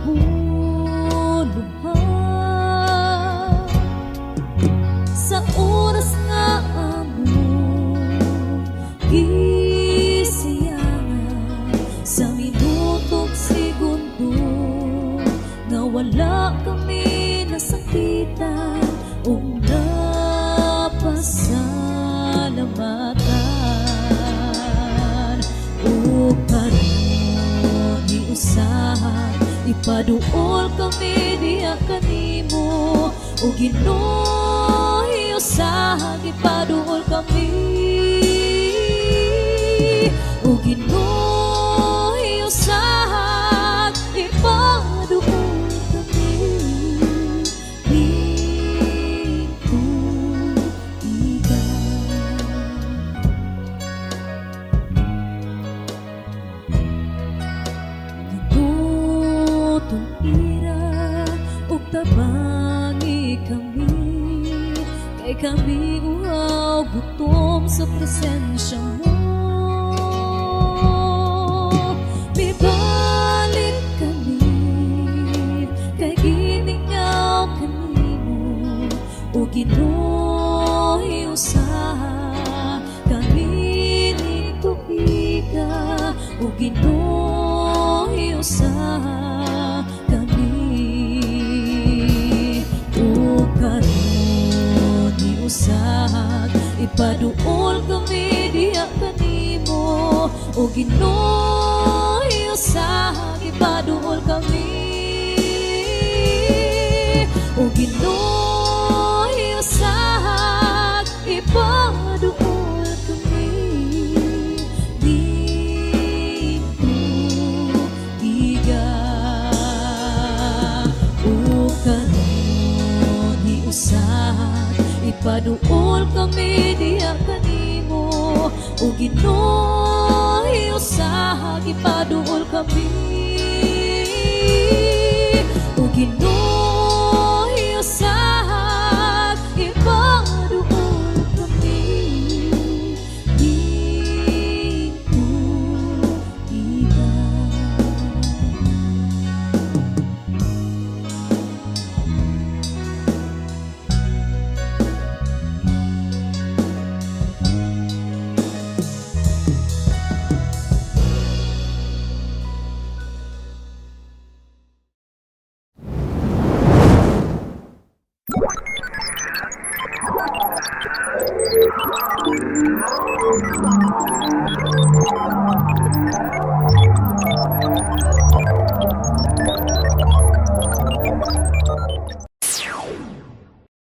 puluhan sa oras nga amo gisiyangan, sa minutong segundo na wala kami nasakitan o napasalamatan. O karon giusahan ipaduol kami diha kanimo, o Ginoo iusahan ipaduol kami, o Ginoo iusahan ipaduol kami dito Ginutong ira ug tabangi kami, kay kami uhaw gutom sa presensya mo. Mibalik kami kay giningaw kanimo, o Ginoo iusaha kami ni tuiga, o Ginoo iusaha kami. O karon iusaha ipaduol kami diha kanimo, o Ginoo iusaha ipaduol kami, o Ginoo iusaha ipaduol kami dito iga. O karon iusaha ipaduol kami diha kanimo, o Ginoo iusaha ipaduol kami, o Ginoo